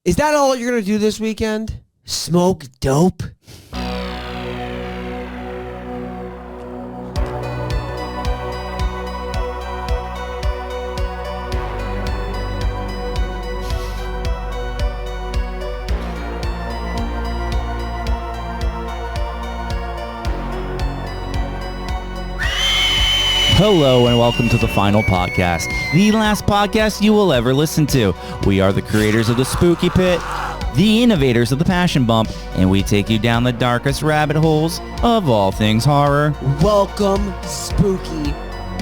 Is that all you're going to do this weekend? Smoke dope? Hello and welcome to the final podcast, the last podcast you will ever listen to. We are the creators of the Spooky Pit, the innovators of the Passion Bump, and we take you down the darkest rabbit holes of all things horror. Welcome, spooky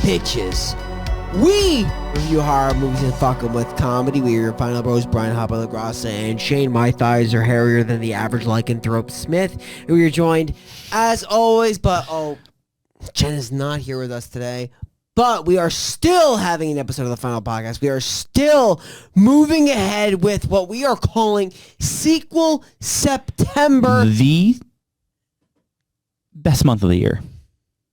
bitches. We review horror movies and fuck them with comedy. We are your final bros, Brian Hopper LaGrassa and Shane. My thighs are hairier than the average lycanthrope Smith. And we are joined, as always, Jen is not here with us today, but we are still having an episode of the final podcast. We are still moving ahead with what we are calling Sequel September. The best month of the year.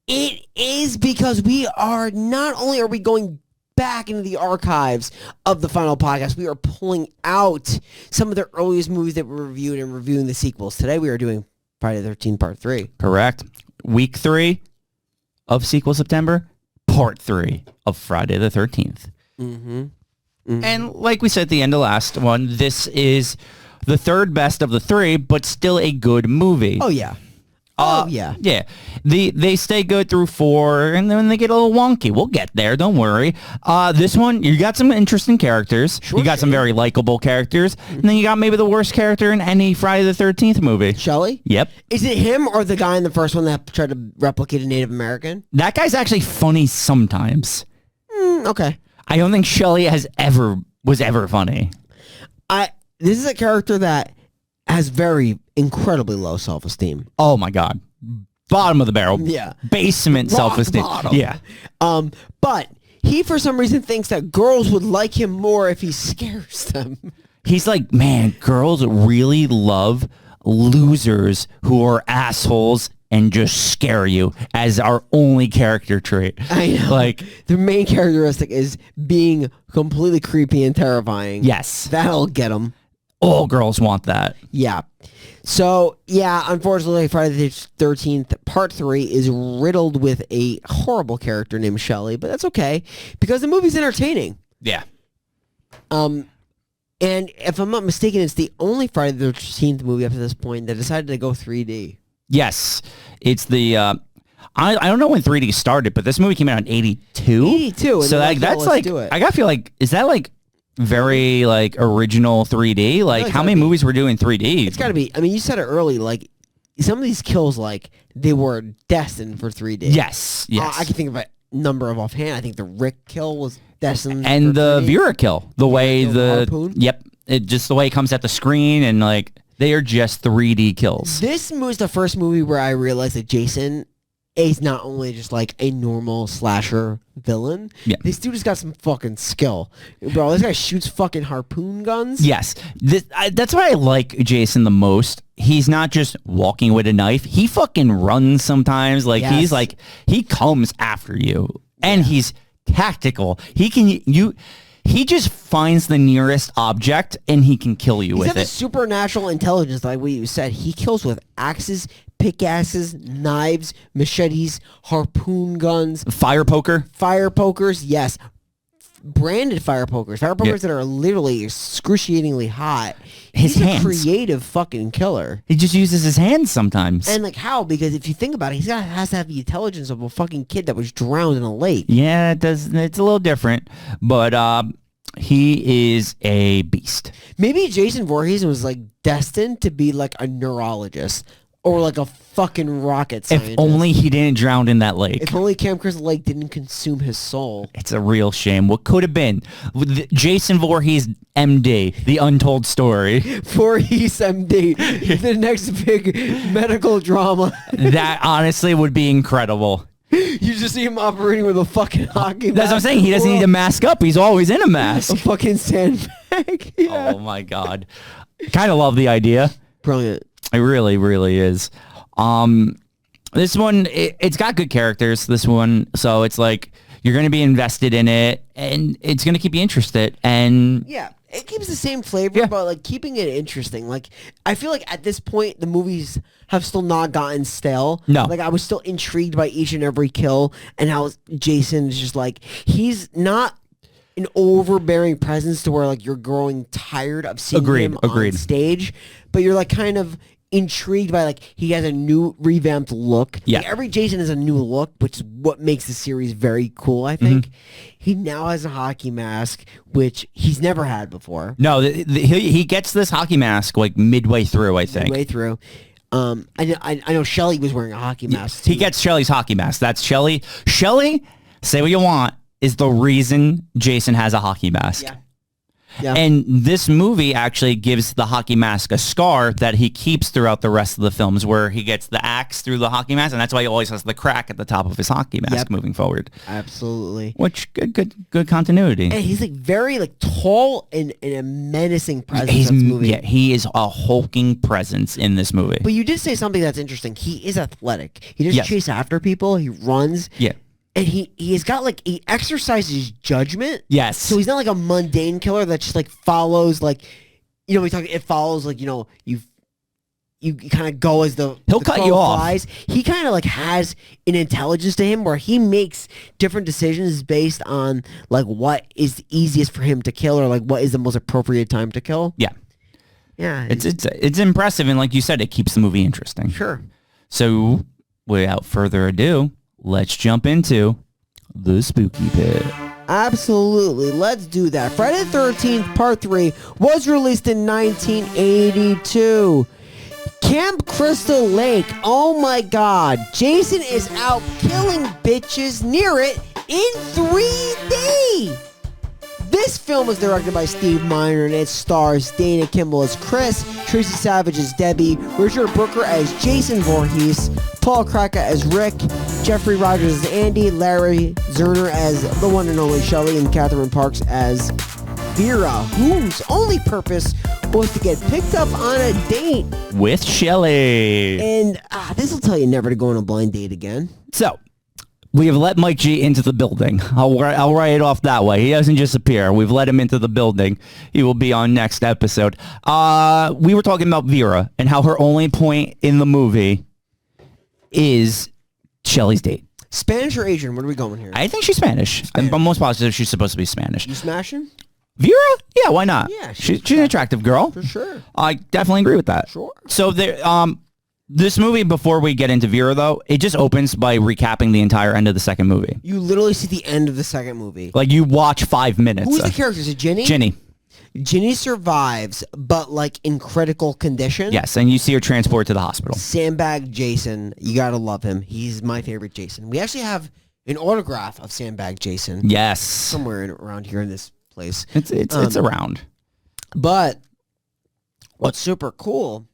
It is because we are, not only are we going back into the archives of the final podcast, we are pulling out some of the earliest movies that we reviewed and reviewing the sequels. Today we are doing Friday the 13th Part 3. Correct. Week 3 of Sequel September, Part 3 of Friday the 13th. Mm-hmm. Mm-hmm. And like we said at the end of last one, this is the third best of the three, but still a good movie. Oh, yeah. Yeah. They stay good through 4, and then they get a little wonky. We'll get there, don't worry. This one, you got some interesting characters. Sure, you got some very likable characters. And then you got maybe the worst character in any Friday the 13th movie. Shelley? Yep. Is it him or the guy in the first one that tried to replicate a Native American? That guy's actually funny sometimes. Okay. I don't think Shelley was ever funny. This is a character that has very incredibly low self-esteem. Oh my God. Bottom of the barrel. Yeah. Basement Rock self-esteem. bottom. Yeah. But he, for some reason, thinks that girls would like him more if he scares them. He's like, man, girls really love losers who are assholes and just scare you as our only character trait. I know. Like, the main characteristic is being completely creepy and terrifying. yes. That'll get him. All girls want that. Yeah. So, yeah, unfortunately, Friday the 13th, Part 3 is riddled with a horrible character named Shelley, but that's okay, because the movie's entertaining. Yeah. And if I'm not mistaken, it's the only Friday the 13th movie up to this point that decided to go 3D. Yes. It's the... I don't know when 3D started, but this movie came out in 82. 82. And so that's like... I gotta feel like... Is that like... very like original 3D? Like how many movies were doing 3D? It's gotta be. I mean, you said it early, like some of these kills, like they were destined for 3D. Yes. I can think of a number of offhand. I think the Rick kill was destined and for the 3D. Vera kill, the way the harpoon? Yep, it just the way it comes at the screen, and like they are just 3D kills. This was the first movie where I realized that Jason is not only just like a normal slasher villain. Yeah. This dude has got some fucking skill. Bro, this guy shoots fucking harpoon guns. Yes. That's why I like Jason the most. He's not just walking with a knife. He fucking runs sometimes. Like Yes. he's like, he comes after you. And he's tactical. He just finds the nearest object and he can kill you He's with got the it. supernatural intelligence, like what you said. He kills with axes, pickaxes, knives, machetes, harpoon guns, Fire poker. fire pokers. Yes, branded fire pokers. Fire pokers that are literally excruciatingly hot. His He's hands. a creative fucking killer. He just uses his hands sometimes. And like how? Because if you think about it, has to have the intelligence of a fucking kid that was drowned in a lake. Yeah, it does. It's a little different, but he is a beast. Maybe Jason Voorhees was like destined to be like a neurologist or like a fucking rocket scientist. If only he didn't drown in that lake. If only Camp Crystal Lake didn't consume his soul. It's a real shame. What could have been? Jason Voorhees, MD, the untold story. Voorhees MD, the next big medical drama. That honestly would be incredible. You just see him operating with a fucking hockey That's what I'm mask. saying. He doesn't need to mask up. He's always in a A mask. fucking sandbag. Yeah. Oh my God. Kind of love the idea. Brilliant. It really, really is. This one, it's got good characters, this one. So it's like, you're going to be invested in it, and it's going to keep you interested. And Yeah. It keeps the same flavor, Yeah. but like keeping it interesting. Like I feel like at this point the movies have still not gotten stale. No. Like I was still intrigued by each and every kill and how Jason is just like he's not an overbearing presence to where like you're growing tired of seeing him on stage, but you're like kind of intrigued by like he has a new revamped look. Yeah. Like, every Jason has a new look, which is what makes the series very cool, I think. He now has a hockey mask, which he's never had before. No, he gets this hockey mask like midway through, I think. Midway through. I know Shelly was wearing a hockey mask too. He gets Shelly's hockey mask. That's Shelly. Shelly, say what you want, is the reason Jason has a hockey mask. Yeah. Yeah. And this movie actually gives the hockey mask a scar that he keeps throughout the rest of the films, where he gets the axe through the hockey mask, and that's why he always has the crack at the top of his hockey mask moving forward. Absolutely. Which good continuity. And he's like very like tall and a menacing presence in this movie. Yeah, he is a hulking presence in this movie. But you did say something that's interesting. He is athletic. He doesn't chase after people. He runs. Yeah. And he's got like, he exercises judgment. Yes. So he's not like a mundane killer that just like follows like, you know, it follows like, you know, you kind of go as he'll cut you off. Flies. He kind of like has an intelligence to him where he makes different decisions based on like what is easiest for him to kill or like what is the most appropriate time to kill. Yeah. Yeah. It's impressive, and like you said, it keeps the movie interesting. Sure. So without further ado, let's jump into the Spooky Pit. Absolutely. Let's do that. Friday the 13th, Part 3 was released in 1982. Camp Crystal Lake. Oh my god. Jason is out killing bitches near it in 3D. This film was directed by Steve Miner and it stars Dana Kimball as Chris, Tracy Savage as Debbie, Richard Brooker as Jason Voorhees, Paul Kratka as Rick, Jeffrey Rogers as Andy, Larry Zerner as the one and only Shelley, and Catherine Parks as Vera, whose only purpose was to get picked up on a date with Shelley. And this will tell you never to go on a blind date again. So, we have let Mike G into the building. I'll write it off that way. He doesn't just appear. We've let him into the building. He will be on next episode. We were talking about Vera and how her only point in the movie is Shelley's date. Spanish or Asian? Where are we going here? I think she's Spanish. I'm most positive she's supposed to be Spanish. You smashing? Vera? Yeah, why not? Yeah, she's an attractive girl. For sure. I definitely agree with that. Sure. So there, this movie, before we get into Vera, though, it just opens by recapping the entire end of the second movie. You literally see the end of the second movie. Like, you watch 5 minutes. Who's the character? Is it Ginny? Ginny. Ginny survives, but like in critical condition. Yes, and you see her transported to the hospital. Sandbag Jason. You gotta love him. He's my favorite Jason. We actually have an autograph of Sandbag Jason. Yes. Somewhere around here in this place. It's around. But what's super cool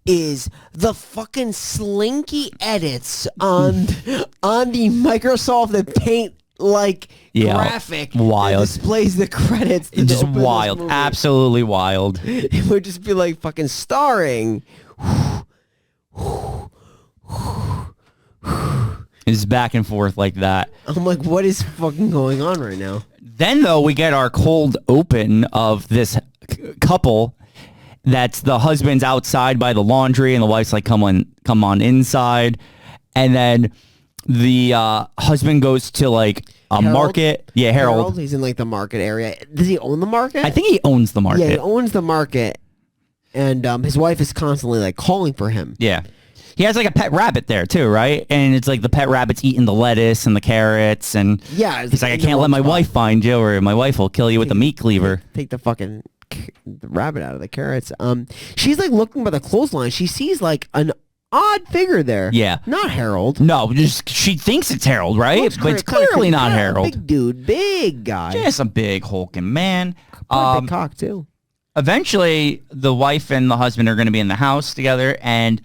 is the fucking slinky edits on the Microsoft Paint graphic wild. that displays the credits. It's just wild. Absolutely wild. It would just be like fucking starring. It's back and forth like that. I'm like, what is fucking going on right now? Then, though, we get our cold open of this couple. That's the husband's outside by the laundry, and the wife's like, come on inside. And then the husband goes to like a market. Yeah, Harold. He's in like the market area. Does he own the market? I think he owns the market. Yeah, he owns the market. And his wife is constantly like calling for him. Yeah. He has like a pet rabbit there too, right? And it's like the pet rabbit's eating the lettuce and the carrots, and yeah, he's like, I can't let my wife find you, or my wife will kill you with the meat cleaver. Take the fucking rabbit out of the carrots. She's like looking by the clothesline. She sees like an odd figure there. Yeah, not Harold. No, just she thinks it's Harold, right? But it's clearly not Harold. Big dude, big guy. Just a big hulking man. Big cock too. Eventually, the wife and the husband are going to be in the house together, and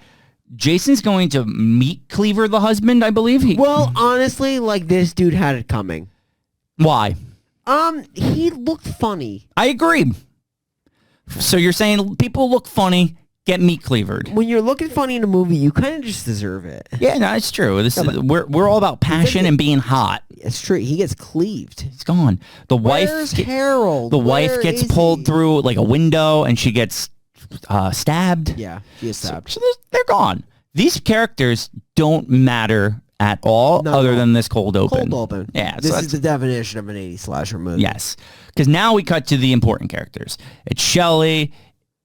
Jason's going to meat cleaver the husband, I believe. Well, honestly, like this dude had it coming. Why? He looked funny. I agree. So you're saying people look funny get meat cleavered. When you're looking funny in a movie, you kind of just deserve it. Yeah, no, it's true. We're all about passion and being hot. It's true. He gets cleaved. He's gone. Where's Harold? The wife gets pulled through like a window, and she gets stabbed. Yeah, she is stabbed. So they're gone. These characters don't matter at all, other than this cold open. Cold open. Yeah, this is the definition of an 80s slasher movie. Yes, because now we cut to the important characters. It's Shelley,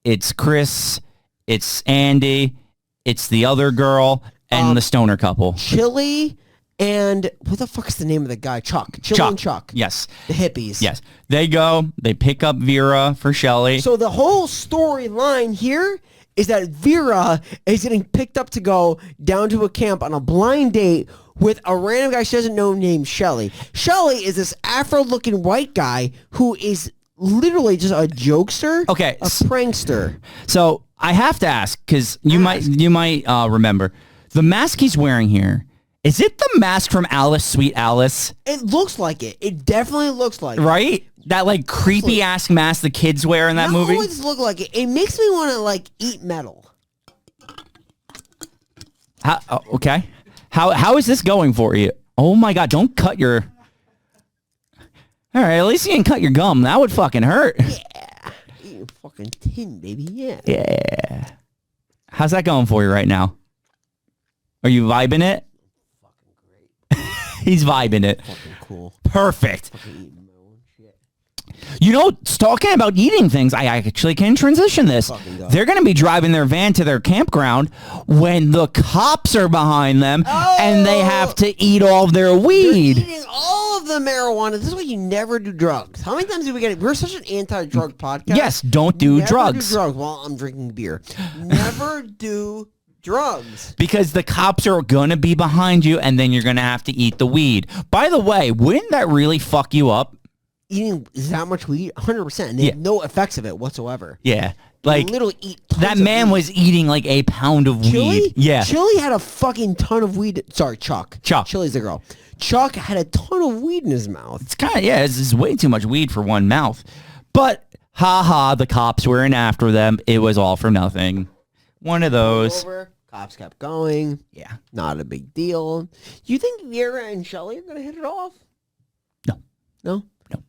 it's Chris, it's Andy, it's the other girl, and the stoner couple. Chili and what the fuck is the name of the guy? Chuck. Chili and Chuck. Yes. The hippies. Yes. They go. They pick up Vera for Shelley. So the whole storyline here is that Vera is getting picked up to go down to a camp on a blind date with a random guy she doesn't know named Shelley. Shelley is this Afro-looking white guy who is literally just a jokester, a prankster. So I have to ask, because you might remember the mask he's wearing here. Is it the mask from Alice, Sweet Alice? It looks like it. It definitely looks like it. Right? That like creepy ass mask the kids wear in that movie. It always look like it. It makes me want to like eat metal. Okay. How is this going for you? Oh my God! Don't cut your. All right, at least you didn't cut your gum. That would fucking hurt. Yeah, eating fucking tin, baby. Yeah. Yeah. How's that going for you right now? Are you vibing it? He's vibing it. Fucking cool. Perfect. Fucking eating my own shit. You know, talking about eating things, I actually can transition this. They're going to be driving their van to their campground when the cops are behind them and they have to eat all of their weed. They're eating all of the marijuana. This is why you never do drugs. How many times do we get it? We're such an anti-drug podcast. Yes, don't do drugs. Never do drugs while I'm drinking beer. Never do drugs. Because the cops are going to be behind you and then you're going to have to eat the weed. By the way, wouldn't that really fuck you up? Eating that much weed? 100%. And they have no effects of it whatsoever. Yeah. Like, you literally eat tons that man of weed. was eating like a pound of weed. Yeah. Chili had a fucking ton of weed. Sorry, Chuck. Chili's the girl. Chuck had a ton of weed in his mouth. It's kind of, it's way too much weed for one mouth. But, haha, the cops were in after them. It was all for nothing. One of those. Cops kept going. Yeah. Not a big deal. You think Vera and Shelley are going to hit it off? No. No? No.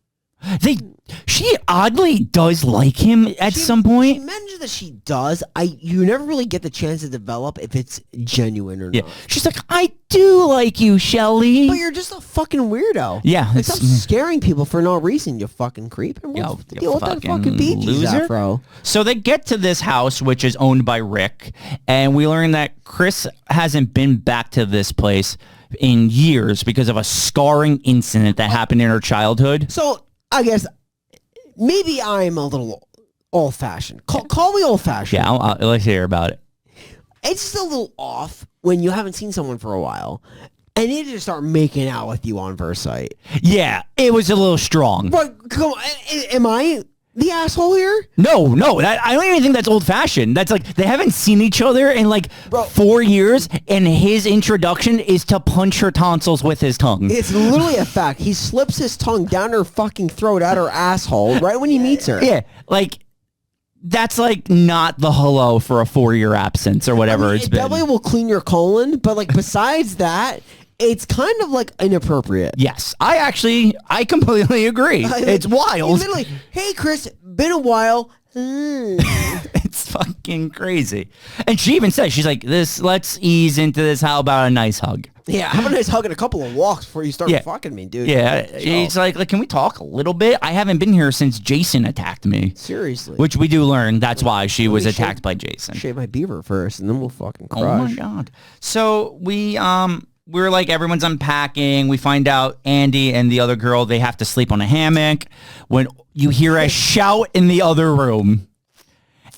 She oddly does like him at some point. She mentions that she does. You never really get the chance to develop if it's genuine or not. She's like, I do like you, Shelley. But you're just a fucking weirdo. Yeah. Like, stop scaring people for no reason, you fucking creep. And what's the deal with that fucking Bee afro? So they get to this house, which is owned by Rick, and we learn that Chris hasn't been back to this place in years because of a scarring incident that happened in her childhood. So I guess maybe I'm a little old-fashioned. Call me old-fashioned. Yeah, let's hear about it. It's just a little off when you haven't seen someone for a while and they just start making out with you on first sight. Yeah, it was a little strong. But come on, am I the asshole here? No, I don't even think that's old-fashioned. That's like, they haven't seen each other in like 4 years, and his introduction is to punch her tonsils with his tongue. It's literally a fact. He slips his tongue down her fucking throat at her asshole right when he meets her. Yeah, like, that's like not the hello for a 4-year absence or whatever it's been. It definitely will clean your colon, but like besides that, it's kind of like inappropriate. Yes, I completely agree. It's wild. Literally, hey Chris, been a while. It's fucking crazy. And she even says, she's like, let's ease into this. How about a nice hug? Yeah, have a nice hug and a couple of walks before you start fucking me, dude. Yeah, he's like, can we talk a little bit? I haven't been here since Jason attacked me. Seriously. Which we do learn that's why she was attacked by Jason. Shave my beaver first, and then we'll fucking crush. Oh my God. So we're like, everyone's unpacking. We find out Andy and the other girl, they have to sleep on a hammock. When you hear a shout in the other room,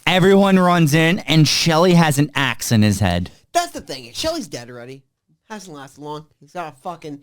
everyone runs in, and Shelley has an axe in his head. That's the thing. Shelley's dead already. Hasn't lasted long. He's got a fucking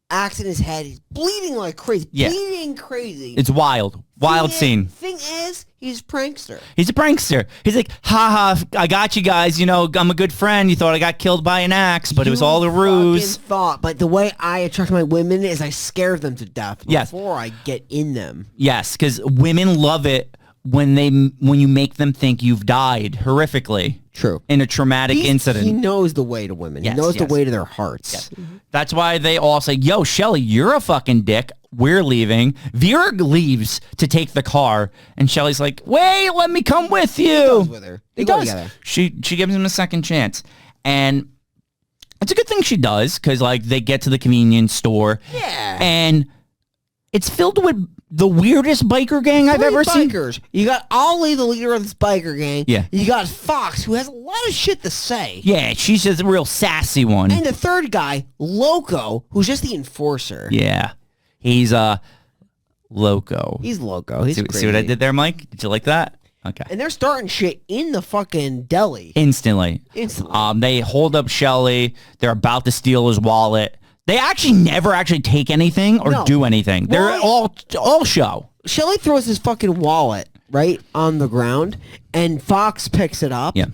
axe in his head. He's bleeding like crazy. Yeah. Bleeding crazy. It's wild. Wild scene. Thing is, he's a prankster. He's a prankster. He's like, haha, I got you guys. You know, I'm a good friend. You thought I got killed by an axe, but it was all a ruse. But the way I attract my women is I scare them to death before I get in them. Yes, because women love it when you make them think you've died horrifically. True. In a traumatic incident. He knows the way to women. Yes, he knows yes. the way to their hearts. Yes. That's why they all say, yo, Shelly, you're a fucking dick. We're leaving. Vera leaves to take the car. And Shelly's like, wait, let me come with you. He goes with her. They go together. She gives him a second chance. And it's a good thing she does, because like they get to the convenience store. Yeah. And it's filled with the weirdest biker gang I've ever seen. You got Ollie, the leader of this biker gang. Yeah. You got Fox, who has a lot of shit to say. Yeah, she's just a real sassy one. And the third guy, Loco, who's just the enforcer. Yeah. He's Loco. He's Loco. He's crazy. See what I did there, Mike? Did you like that? Okay. And they're starting shit in the fucking deli. Instantly. They hold up Shelly. They're about to steal his wallet. They actually never actually take anything or do anything. They're all show. Shelly throws his fucking wallet right on the ground, and Fox picks it up. Yeah.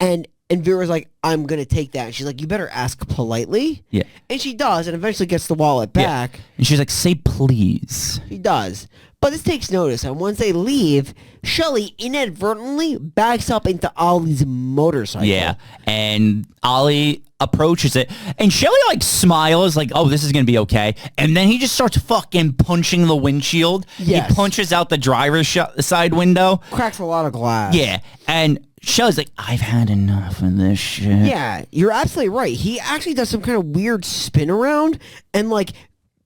And Vera's like, I'm going to take that. And she's like, you better ask politely. Yeah. And she does, and eventually gets the wallet back. Yeah. And she's like, say please. She does. But this takes notice, and once they leave, Shelly inadvertently backs up into Ollie's motorcycle. Yeah, and Ollie approaches it, and Shelly like smiles like, oh, this is gonna be okay, and then he just starts fucking punching the windshield. Yes. He punches out the driver's side window. Cracks a lot of glass. Yeah, and Shelly's like, I've had enough of this shit. Yeah, you're absolutely right. He actually does some kind of weird spin around, and like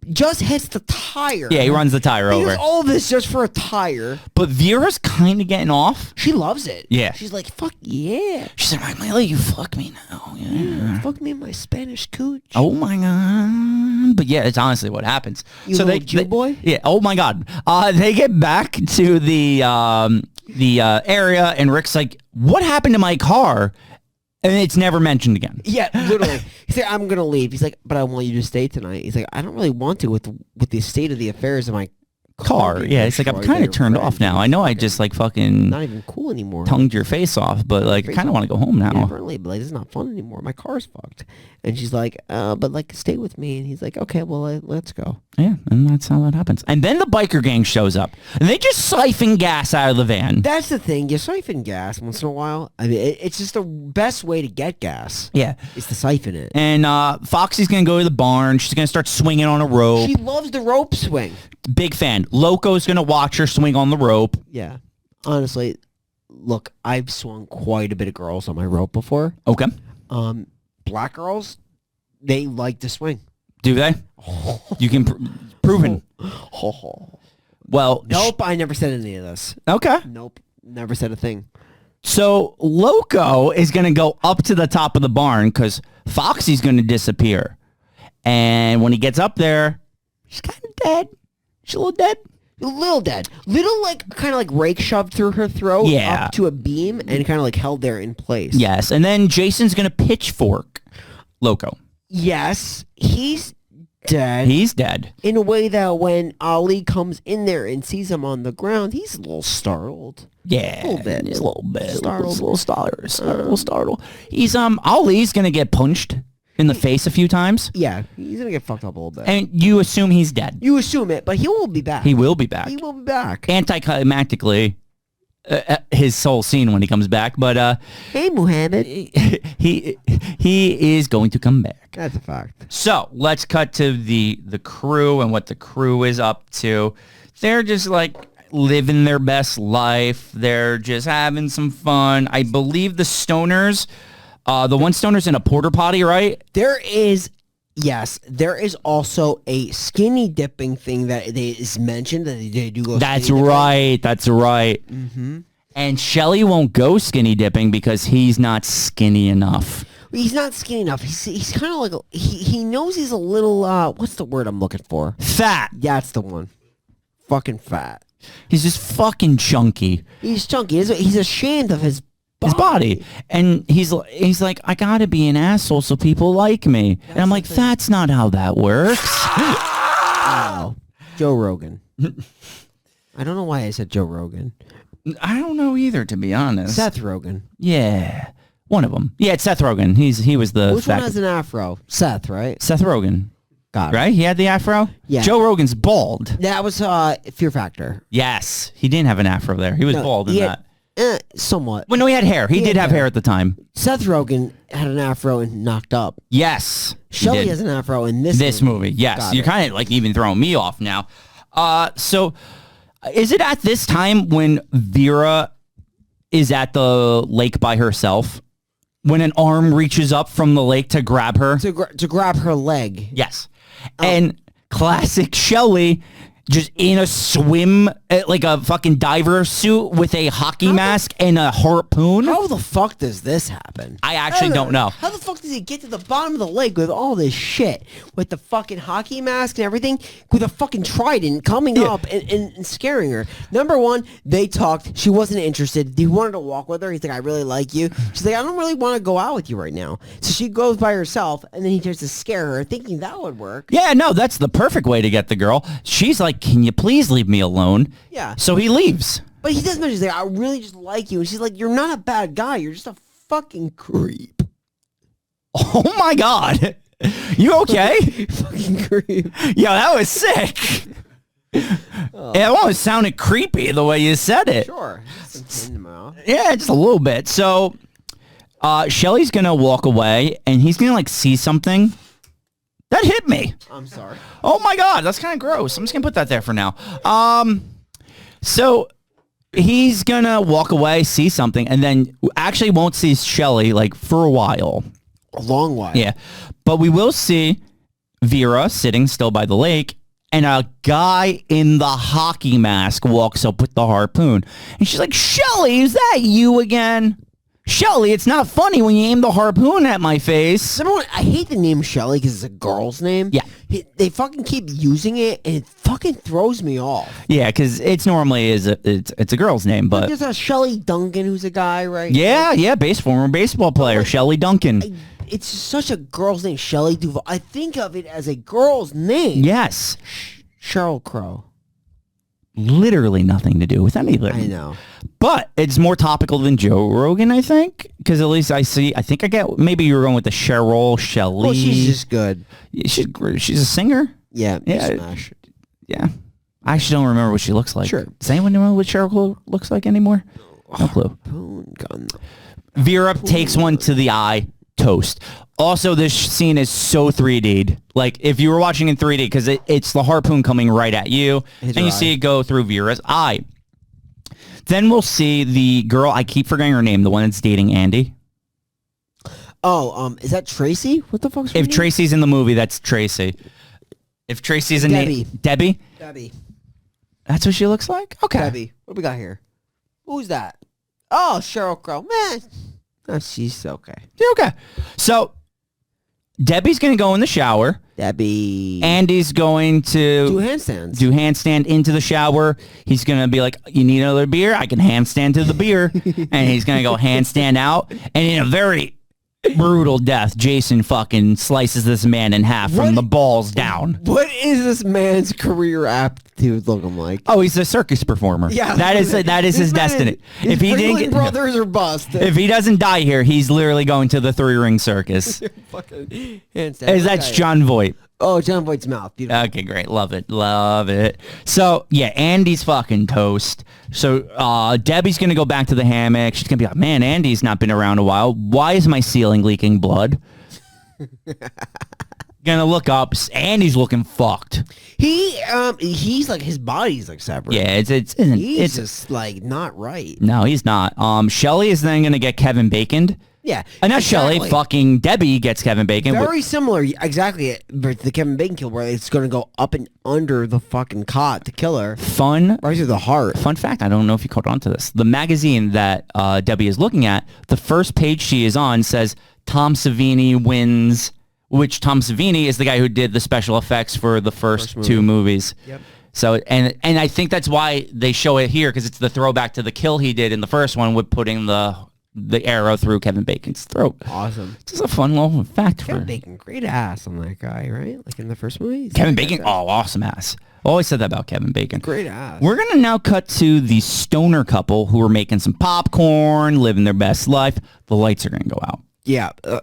just hits the tire. Yeah, he runs the tire over. He does all this just for a tire. But Vera's kind of getting off. She loves it. Yeah. She's like, fuck yeah. She's like, I'm gonna let you fuck me now. Yeah. Fuck me in my Spanish cooch. Oh my god. But yeah, it's honestly what happens. You so little Jew boy? Yeah. Oh my god. They get back to the area, and Rick's like, what happened to my car? And it's never mentioned again. Yeah, literally. He's like, I'm going to leave. He's like, but I want you to stay tonight. He's like, I don't really want to with the state of the affairs of my car. Yeah, it's like, I'm kind of turned off now. I know I just like fucking not even cool anymore. Tongued your face off, but like I kind of want to go home now. Yeah, apparently, but like, this is not fun anymore. My car's fucked. And she's like, but like, stay with me. And he's like, okay, well, let's go. Yeah, and that's how that happens. And then the biker gang shows up, and they just siphon gas out of the van. That's the thing. You siphon gas once in a while. I mean, it's just the best way to get gas. Yeah. Is to siphon it. And Foxy's going to go to the barn. She's going to start swinging on a rope. She loves the rope swing. Big fan. Loco's going to watch her swing on the rope. Yeah. Honestly, look, I've swung quite a bit of girls on my rope before. Okay. Black girls, they like to swing. Do they? You can proven. Well, nope, I never said any of this. Okay. Nope, never said a thing. So Loco is going to go up to the top of the barn because Foxy's going to disappear. And when he gets up there, she's kind of dead. She's a little dead. A little dead. Little, like, kind of like rake shoved through her throat up to a beam and kind of like held there in place. Yes, and then Jason's going to pitchfork Loco. Yes, he's dead. He's dead. In a way that when Ali comes in there and sees him on the ground, he's a little startled. Yeah, a little bit. He's a little bit. Startled. A little startled. He's, Ali's going to get punched in the face a few times. Yeah, he's going to get fucked up a little bit. And you assume he's dead. You assume it, but he will be back. He will be back. He will be back. Anticlimactically, his soul seen when he comes back, but hey, Muhammad, he is going to come back. That's a fact. So let's cut to the crew and what the crew is up to. They're just like living their best life. They're just having some fun. I believe the stoners, the one stoner's in a porta potty, right? Yes, there is also a skinny dipping thing that is mentioned that they do go. That's right. That's right. Mm-hmm. And Shelly won't go skinny dipping because he's not skinny enough. He's not skinny enough. He's kind of like he knows he's a little. What's the word I'm looking for? Fat. Yeah, that's the one. Fucking fat. He's just fucking chunky. He's chunky. He's ashamed of his body. And he's like, I gotta be an asshole so people like me. And I'm like, that's not how that works. Oh, Joe Rogan. I don't know why I said Joe Rogan. I don't know either, to be honest. Seth Rogen. Yeah, one of them. Yeah, it's Seth Rogen. He was the. Which one has an afro? Seth, right? Seth Rogen. Got it. Right? He had the afro? Yeah. Joe Rogan's bald. That was Fear Factor. Yes. He didn't have an afro there. He was bald in that. Somewhat. Well, no, he had hair. He did have hair at the time. Seth Rogen had an afro and knocked up. Yes. Shelley has an afro in this movie. Yes. You're kind of like even throwing me off now. So is it at this time when Vera is at the lake by herself? When an arm reaches up from the lake to grab her? To grab her leg. Yes. And classic Shelley just in a swim, like a fucking diver suit with a hockey mask and a harpoon. How the fuck does this happen? I actually don't know. How the fuck does he get to the bottom of the lake with all this shit? With the fucking hockey mask and everything? With a fucking trident coming up and scaring her. Number one, they talked. She wasn't interested. He wanted to walk with her. He's like, I really like you. She's like, I don't really want to go out with you right now. So she goes by herself, and then he tries to scare her, thinking that would work. Yeah, no, that's the perfect way to get the girl. She's like, can you please leave me alone? Yeah. So he leaves. But he does mention, he's like, I really just like you. And she's like, you're not a bad guy. You're just a fucking creep. Oh my God. You okay? Fucking creep. Yeah, that was sick. It almost sounded creepy the way you said it. Sure. Yeah, just a little bit. So Shelley's going to walk away, and he's going to like see something. That hit me. I'm sorry. Oh my God, that's kind of gross. I'm just gonna put that there for now. So he's gonna walk away, see something, and then actually won't see Shelley like for a while. A long while. Yeah. But we will see Vera sitting still by the lake, and a guy in the hockey mask walks up with the harpoon. And she's like, Shelley, is that you again? Shelley, it's not funny when you aim the harpoon at my face. Number one, I hate the name Shelley because it's a girl's name. Yeah. They fucking keep using it, and it fucking throws me off. Yeah, because it's normally it's a girl's name, but there's a Shelley Duncan who's a guy, right? Yeah, former baseball player, Shelley Duncan. It's such a girl's name, Shelley Duvall. I think of it as a girl's name. Yes. Sheryl Crow. Literally nothing to do with anything. I know. But it's more topical than Joe Rogan, I think. Because at least I think I get, maybe you were going with the Shelley. Well, she's just good. She's a singer? Yeah. Smash. Yeah. I actually don't remember what she looks like. Sure. Does anyone know what Sheryl Crow looks like anymore? No clue. Gun. Vera takes one to the eye. Toast. Also, this scene is so 3D'd. Like, if you were watching in 3D, because it's the harpoon coming right at you, and you see it go through Vera's eye. Then we'll see the girl, I keep forgetting her name, the one that's dating Andy. Oh, is that Tracy? What the fuck's her name? If Tracy's in the movie, that's Tracy. If Tracy's in Debbie. Debbie? That's what she looks like? Okay. Debbie. What do we got here? Who's that? Oh, Sheryl Crow. Man. Oh, she's okay. Yeah, okay. So, Debbie's going to go in the shower. Debbie. Andy's going to do handstands. Do handstand into the shower. He's going to be like, you need another beer? I can handstand to the beer. And he's going to go handstand out. And in a very brutal death, Jason fucking slices this man in half from the balls down. What is this man's career aptitude looking like? Oh, he's a circus performer. Yeah, that is his destiny. If he didn't get brothers or bust, if he doesn't die here, he's literally going to the 3-ring circus. Fucking that's John Voight. Oh, John Voight's mouth. Beautiful. Okay, great. Love it. So, yeah, Andy's fucking toast. So, Debbie's going to go back to the hammock. She's going to be like, man, Andy's not been around a while. Why is my ceiling leaking blood? Gonna look up. Andy's looking fucked. He's like, his body's like separate. Yeah, it's just like not right. No, he's not. Shelley is then going to get Kevin Baconed. Yeah. And not Shelley, fucking Debbie gets Kevin Bacon. Very similar, exactly, the Kevin Bacon kill where it's going to go up and under the fucking cot to kill her. Right through the heart. Fun fact, I don't know if you caught on to this. The magazine that Debbie is looking at, the first page she is on says, Tom Savini wins, which Tom Savini is the guy who did the special effects for the first two movies. Yep. So, and I think that's why they show it here, because it's the throwback to the kill he did in the first one with putting the arrow through Kevin Bacon's throat. Awesome. It's just a fun little fact. Kevin Bacon, great ass on that guy, right? Like in the first movie. Kevin Bacon, awesome ass. Always said that about Kevin Bacon. Great ass. We're going to now cut to the stoner couple who are making some popcorn, living their best life. The lights are going to go out. Yeah. The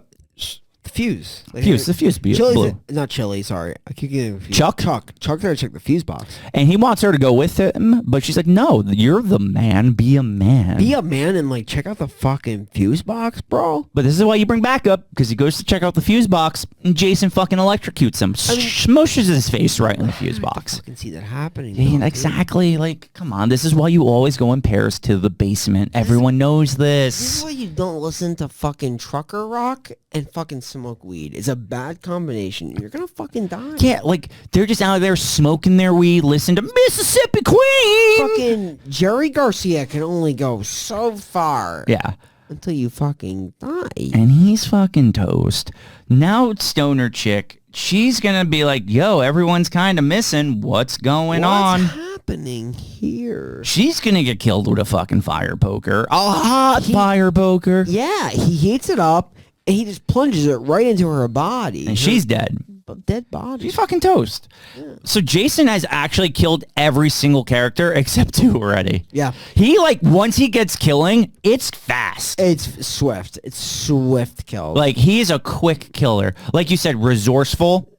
fuse. Like, Fuse. The fuse be Chili's blue. not Chili, sorry. I keep getting confused. Chuck? Chuck there to check the fuse box. And he wants her to go with him, but she's like, no, you're the man. Be a man. Be a man and like check out the fucking fuse box, bro. But this is why you bring backup, because he goes to check out the fuse box, and Jason fucking electrocutes him. Smushes his face right in the fuse box. I can see that happening. Yeah, exactly. Like, come on. This is why you always go in pairs to the basement. Everyone knows This is this. why you don't listen to fucking trucker rock and fucking smoke weed. It's a bad combination. You're gonna fucking die. Yeah, like, they're just out there smoking their weed, listen to Mississippi Queen. Fucking Jerry Garcia can only go so far. Yeah. Until you fucking die. And he's fucking toast. Now Stoner Chick, she's gonna be like, yo, everyone's kind of missing. What's going on? What's happening here? She's gonna get killed with a fucking fire poker. A hot fire poker. Yeah, he heats it up and he just plunges it right into her body. And she's dead. Dead body. She's fucking toast. Yeah. So Jason has actually killed every single character except 2 already. Yeah. He, like, once he gets killing, it's fast. It's swift. It's swift kill. Like, he is a quick killer. Like you said, resourceful.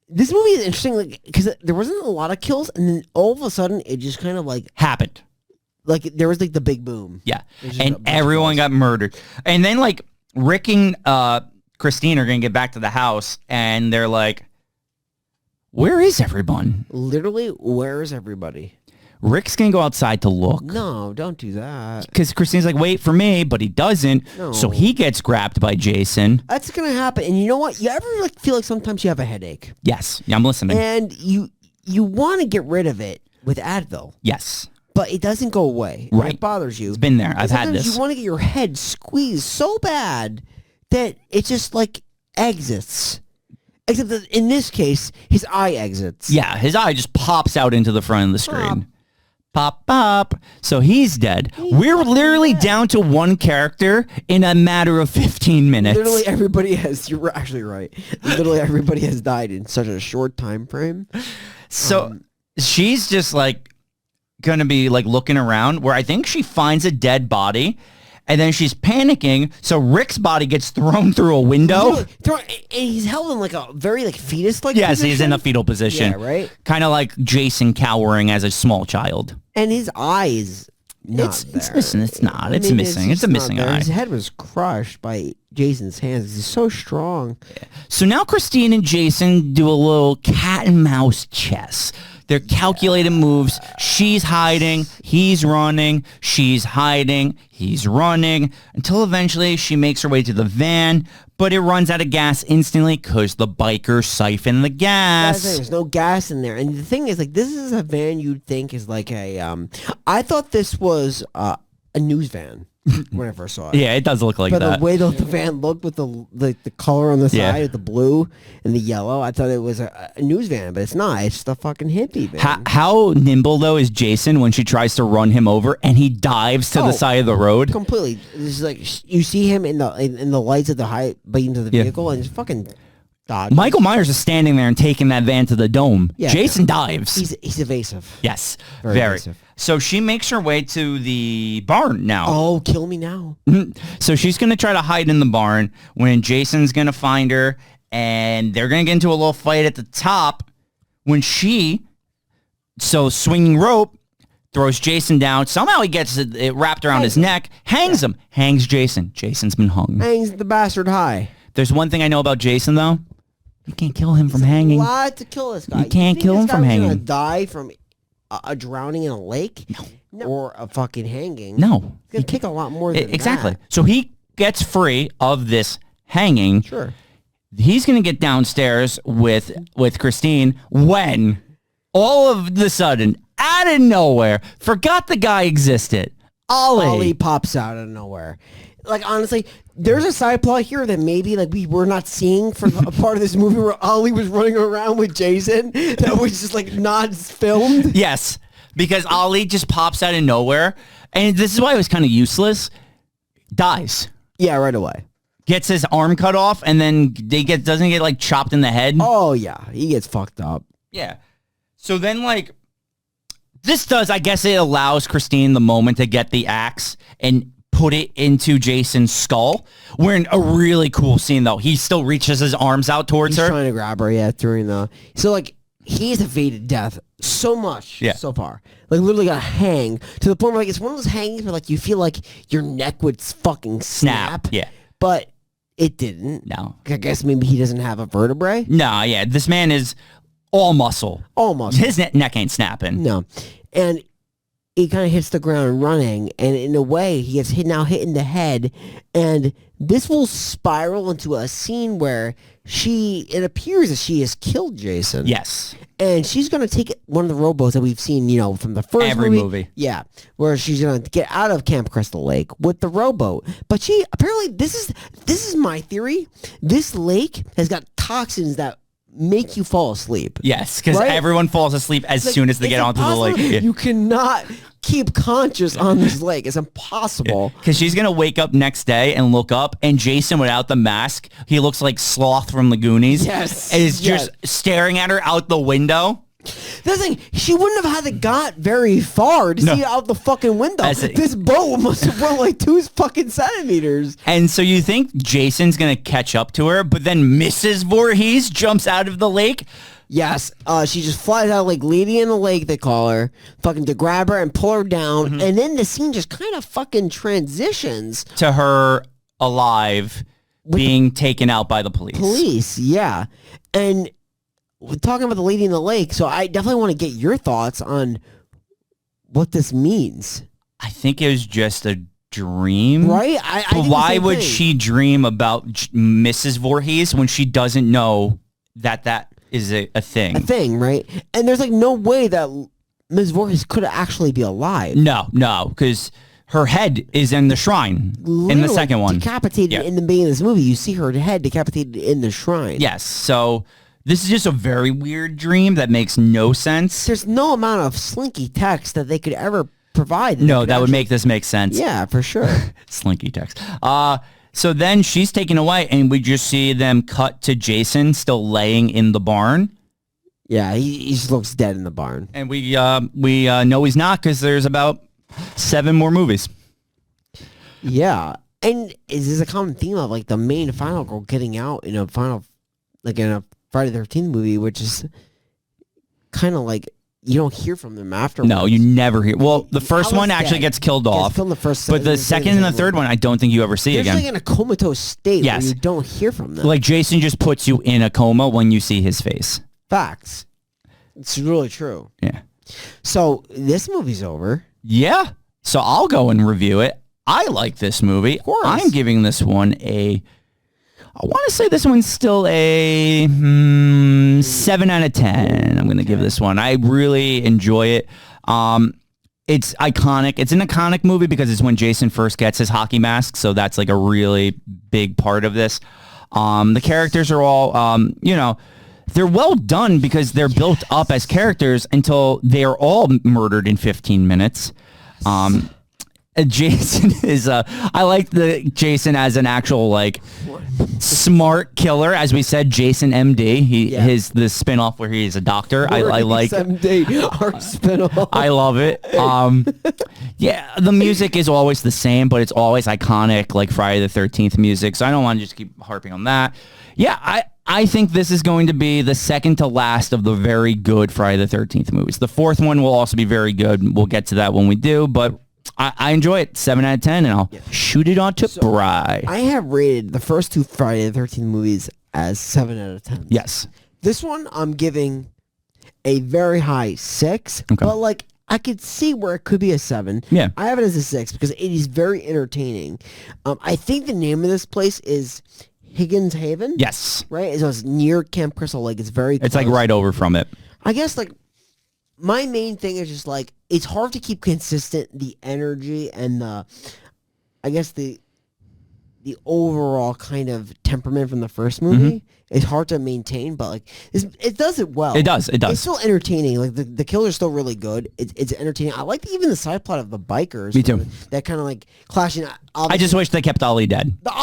This movie is interesting, like, because there wasn't a lot of kills, and then all of a sudden, it just kind of, like... Happened. Like, there was, like, the big boom. Yeah. And everyone got murdered. And then, like, Rick and Christine are going to get back to the house, and they're like, where is everyone? Literally, where is everybody? Rick's going to go outside to look. No, don't do that. Because Christine's like, wait for me, but he doesn't. No. So he gets grabbed by Jason. That's going to happen. And you know what? You ever like feel like sometimes you have a headache? Yes. Yeah, I'm listening. And you want to get rid of it with Advil. Yes. But it doesn't go away. Right. It bothers you. It's been there. I've had this. You want to get your head squeezed so bad that it just like exits. Except that in this case, his eye exits. Yeah, his eye just pops out into the front of the screen. Pop, pop. So he's dead. We're literally down to one character in a matter of 15 minutes. Literally everybody has, you're actually right. Literally everybody has died in such a short time frame. So she's just like going to be like looking around where I think she finds a dead body. And then she's panicking, so Rick's body gets thrown through a window. And he's held in like a very like fetus-like Yes, position. he's in a fetal position. Yeah, right? Kind of like Jason cowering as a small child. And his eye is not there. It's missing. It's not. It's missing. It's a missing eye. His head was crushed by Jason's hands. He's so strong. Yeah. So now Christine and Jason do a little cat and mouse chess. They're calculated moves. She's hiding. He's running. She's hiding. He's running. Until eventually she makes her way to the van, but it runs out of gas instantly because the bikers siphon the gas. There's no gas in there. And the thing is, like, this is a van you'd think is like a... I thought this was a news van when I first saw it. Yeah, it does look like but that. The way the van looked with the color on the side, with the blue and the yellow, I thought it was a news van, but it's not. It's just a fucking hippie van. How nimble, though, is Jason when she tries to run him over and he dives to the side of the road? Completely. This is like, you see him in the lights of the high beam to the vehicle, and it's fucking dodges. Michael Myers is standing there and taking that van to the dome. Yeah, Jason dives. He's evasive. Yes, very evasive. So she makes her way to the barn now. Oh, kill me now. So she's going to try to hide in the barn when Jason's going to find her, and they're going to get into a little fight at the top when swinging rope, throws Jason down. Somehow he gets it wrapped around his neck, hangs him, hangs Jason. Jason's been hung. Hangs the bastard high. There's one thing I know about Jason, though. You can't kill him from hanging. A lot to kill this guy. You can't kill him from hanging. He's gonna die from a drowning in a lake? No. Or a fucking hanging? No. It's going to take a lot more than exactly. that. So he gets free of this hanging. Sure. He's going to get downstairs with Christine when all of the sudden, out of nowhere, forgot the guy existed. Ollie pops out of nowhere. Like, honestly, there's a side plot here that maybe like we were not seeing for a part of this movie where Ollie was running around with Jason that was just like not filmed. Yes, because Ollie just pops out of nowhere, and this is why it was kind of useless. Dies. Yeah, right away. Gets his arm cut off, and then doesn't get like chopped in the head. Oh yeah, he gets fucked up. Yeah. So then like this does, I guess it allows Christine the moment to get the axe and put it into Jason's skull. We're in a really cool scene, though. He still reaches his arms out towards He's her. trying to grab her, yeah, during the... So, like, he's evaded death so much so far. Like, literally got to hang to the point where, like, it's one of those hangings where, like, you feel like your neck would fucking snap. Yeah. But it didn't. No. I guess maybe he doesn't have a vertebrae. No, yeah. This man is all muscle. All muscle. His neck ain't snapping. No. And he kind of hits the ground running, and in a way, he gets hit in the head, and this will spiral into a scene where it appears that she has killed Jason. Yes. And she's going to take one of the rowboats that we've seen, from the first Every movie. Yeah, where she's going to get out of Camp Crystal Lake with the rowboat. But she, apparently, this is my theory. This lake has got toxins that make you fall asleep. Yes, because everyone falls asleep as soon as they get onto the lake. Yeah. You cannot keep conscious on this lake. It's impossible. Because she's going to wake up next day and look up, and Jason, without the mask, he looks like Sloth from the Goonies. Yes. Is just staring at her out the window. The thing, she wouldn't have had to got very far to see out the fucking window. This boat must have run like 2 fucking centimeters. And so you think Jason's going to catch up to her, but then Mrs. Voorhees jumps out of the lake? Yes, she just flies out like Lady in the Lake, they call her, fucking to grab her and pull her down, and then the scene just kind of fucking transitions to her alive, being taken out by the police. Police, yeah. And we're talking about the Lady in the Lake, so I definitely want to get your thoughts on what this means. I think it was just a dream. Right? But why would she dream about Mrs. Voorhees when she doesn't know that is a thing? A thing, right? And there's like no way that Ms. Voorhees could actually be alive. No, because her head is in the shrine in the second one. Decapitated in the beginning of this movie. You see her head decapitated in the shrine. Yes, so this is just a very weird dream that makes no sense. There's no amount of slinky text that they could ever provide. No, that would make this make sense. Yeah, for sure. Slinky text. So then she's taken away, and we just see them cut to Jason still laying in the barn. Yeah, he just looks dead in the barn. And we know he's not because there's about 7 more movies. Yeah. And is this a common theme of like the main final girl getting out in a Friday the 13th movie, which is kind of like you don't hear from them afterwards. No, you never hear. Well, the first one actually gets killed off. Killed the first, but the second and the third one, I don't think you ever see again. They're like in a comatose state where you don't hear from them. Like Jason just puts you in a coma when you see his face. Facts. It's really true. Yeah. So this movie's over. Yeah. So I'll go and review it. I like this movie. Of course. I'm giving this one I want to say this one's still a 7 out of 10. I'm going to give this one. I really enjoy it. It's iconic. It's an iconic movie because it's when Jason first gets his hockey mask. So that's like a really big part of this. The characters are all, they're well done because they're built up as characters until they are all murdered in 15 minutes. Jason is I like the Jason as an actual like smart killer, as we said. Jason MD. The spinoff where he's a doctor. I like MD, our spinoff. I love it. Yeah, the music is always the same, but it's always iconic, like Friday the 13th music. So I don't want to just keep harping on that. Yeah, I think this is going to be the second to last of the very good Friday the 13th movies. The fourth one will also be very good. We'll get to that when we do, but I enjoy it. 7 out of 10, and I'll shoot it on to Bry. I have rated the first 2 Friday the 13th movies as 7 out of 10. Yes. This one I'm giving a very high 6, but like I could see where it could be a 7. Yeah. I have it as a 6 because it is very entertaining. I think the name of this place is Higgins Haven. Yes. Right? So it's near Camp Crystal Lake. It's very close. It's like right over from it. I guess like my main thing is just like it's hard to keep consistent the energy and the overall kind of temperament from the first movie. It's hard to maintain, but like it does it well. It does. It's still entertaining. Like the killer's still really good. It's entertaining. I like even the side plot of the bikers. Me too. That kind of like clashing. I just wish they kept Ollie dead. The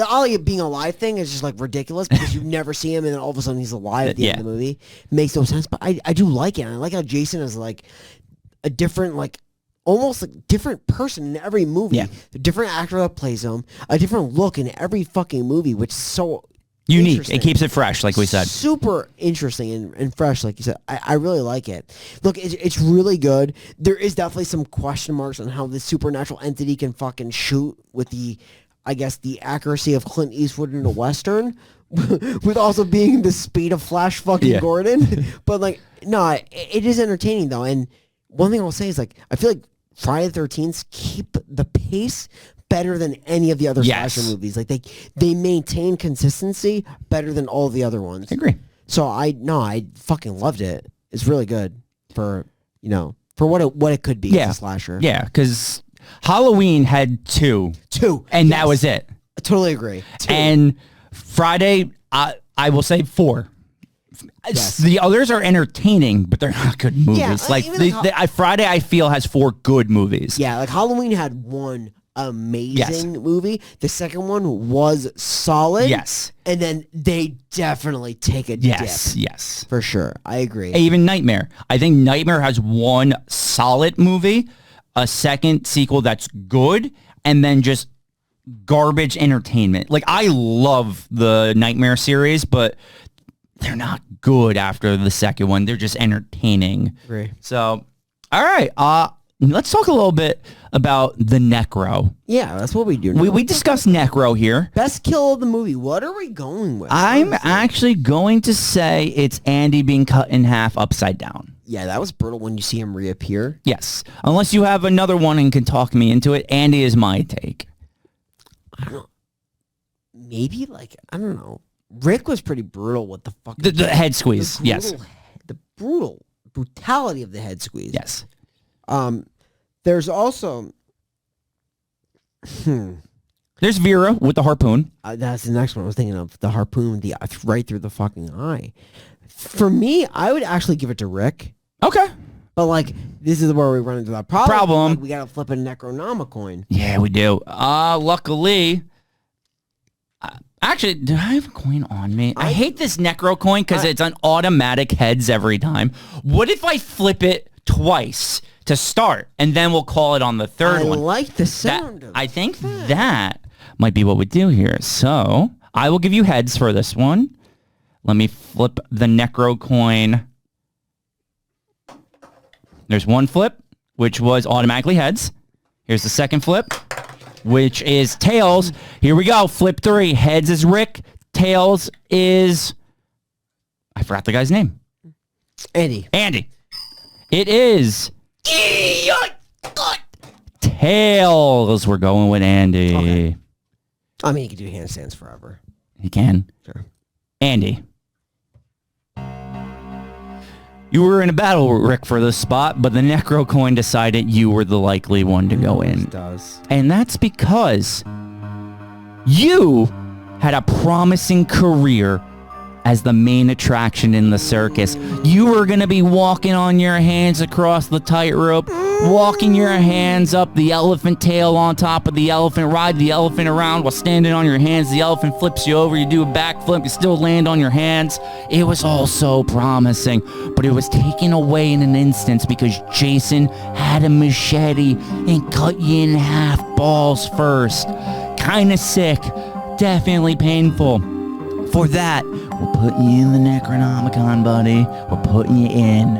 Ollie being alive thing is just like ridiculous because you never see him and then all of a sudden he's alive at the end of the movie. Makes no sense. But I do like it. And I like how Jason is like a different like almost like different person in every movie. Yeah. A different actor that plays them, a different look in every fucking movie, which is so unique. It keeps it fresh, like we said. Super interesting and fresh, like you said. I really like it. Look, it's really good. There is definitely some question marks on how this supernatural entity can fucking shoot with the accuracy of Clint Eastwood in a Western, with also being the speed of Flash fucking Gordon. But like, no, it is entertaining though. And one thing I'll say is like, I feel like Friday the 13th keep the pace better than any of the other slasher movies. Like they maintain consistency better than all the other ones. I agree. So I fucking loved it. It's really good for what it could be as a slasher. Yeah, because Halloween had two, and that was it. I totally agree. 2. And Friday, I will say 4. Yes. The others are entertaining, but they're not good movies. Yeah, like Friday, I feel has 4 good movies. Yeah, like Halloween had one amazing movie. The second one was solid. Yes. And then they definitely take a dip. Yes. For sure. I agree. Even Nightmare. I think Nightmare has one solid movie, a second sequel that's good, and then just garbage entertainment. Like, I love the Nightmare series, but they're not good after the second one. They're just entertaining. Agree. So, all right. Let's talk a little bit about the Necro. Yeah, that's what we do now. We discussed Necro here. Best kill of the movie. What are we going with? I'm actually going to say it's Andy being cut in half upside down. Yeah, that was brutal when you see him reappear. Yes. Unless you have another one and can talk me into it, Andy is my take. I don't know. Maybe, like, I don't know. Rick was pretty brutal with the fucking... The head squeeze, The brutality of the head squeeze. Yes. There's also... There's Vera with the harpoon. That's the next one I was thinking of. The harpoon right through the fucking eye. For me, I would actually give it to Rick. Okay. But, like, this is where we run into that problem. Like, we gotta flip a Necronoma coin. Yeah, we do. Luckily... Actually, do I have a coin on me? I hate this Necro coin because it's an automatic heads every time. What if I flip it twice to start, and then we'll call it on the third one? I like the sound of I think that might be what we do here. So, I will give you heads for this one. Let me flip the Necro coin. There's one flip, which was automatically heads. Here's the second flip, which is tails. Here we go. Flip 3. Heads is Rick. Tails is... I forgot the guy's name. Andy. It is... Tails. We're going with Andy. Okay. I mean, he can do handstands forever. He can. Sure. Andy. You were in a battle, Rick, for this spot, but the Necro coin decided you were the likely one to go in. It does. And that's because you had a promising career as the main attraction in the circus. You were going to be walking on your hands across the tightrope, walking your hands up the elephant tail on top of the elephant, ride the elephant around while standing on your hands. The elephant flips you over, you do a backflip, you still land on your hands. It was all so promising, but it was taken away in an instant because Jason had a machete and cut you in half balls first. Kinda sick, definitely painful. For that, we're putting you in the Necronomicon, buddy. We're putting you in.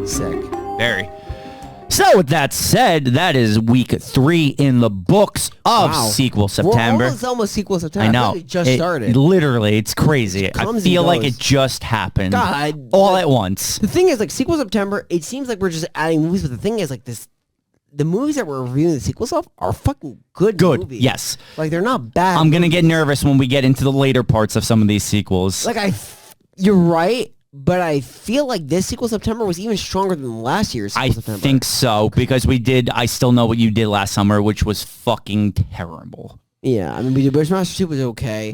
Sick. Very. So with that said, that is week 3 in the books of Sequel September. It's almost Sequel September. I know. It just started. Literally, it's crazy. I feel like it just happened. God. All at once. The thing is, like, Sequel September, it seems like we're just adding movies, but the thing is, like, the movies that we're reviewing the sequels of are fucking good movies. Yes. Like, they're not bad. I'm going to get nervous when we get into the later parts of some of these sequels. Like, you're right, but I feel like this Sequel September was even stronger than last year's Sequel September. I think so, because we did I Still Know What You Did Last Summer, which was fucking terrible. Yeah, I mean, we did Bushmaster 2 was okay.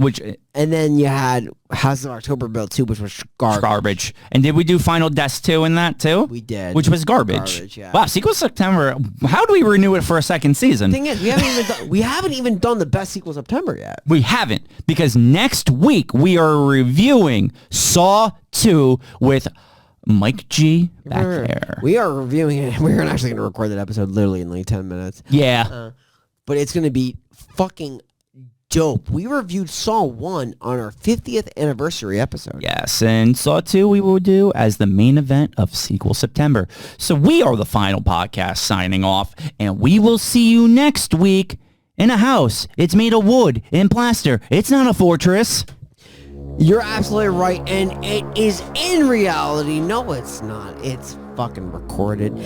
And then you had House of October Built 2, which was garbage. And did we do Final Death 2 in that too? We did. Which was garbage. Yeah. Wow, Sequel September, how do we renew it for a second season? The thing is, we haven't even done the best Sequel September yet. We haven't, because next week we are reviewing Saw 2 with Mike G back there. We are reviewing it. We're actually going to record that episode literally in like 10 minutes. Yeah. But it's going to be fucking dope. We reviewed Saw 1 on our 50th anniversary episode. Yes, and Saw 2 we will do as the main event of Sequel September. So we are the final podcast signing off, and we will see you next week in a house. It's made of wood and plaster. It's not a fortress. You're absolutely right, and it is in reality. No, it's not. It's fucking recorded.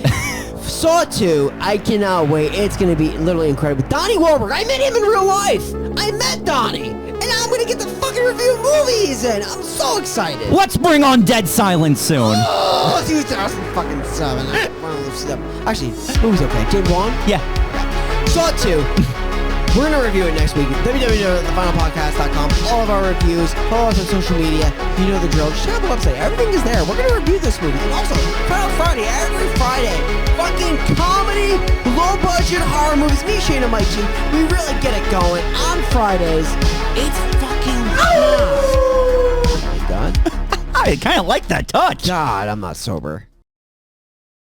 Saw 2, I cannot wait. It's going to be literally incredible. Donnie Wahlberg, I met him in real life. I met Donnie, and I'm going to get the fucking review movies in. I'm so excited. Let's bring on Dead Silence soon. Oh, 2007. Actually, movie's okay. James Wan? Yeah. Saw 2. We're going to review it next week. www.thefinalpodcast.com. All of our reviews. Follow us on social media. You know the drill. Just check out the website. Everything is there. We're going to review this movie. And also, Final Friday, every Friday. Fucking comedy, low-budget horror movies. Me, Shane, and Mike G. We really get it going on Fridays. It's fucking fun. Oh my God. I kind of like that touch. God, I'm not sober.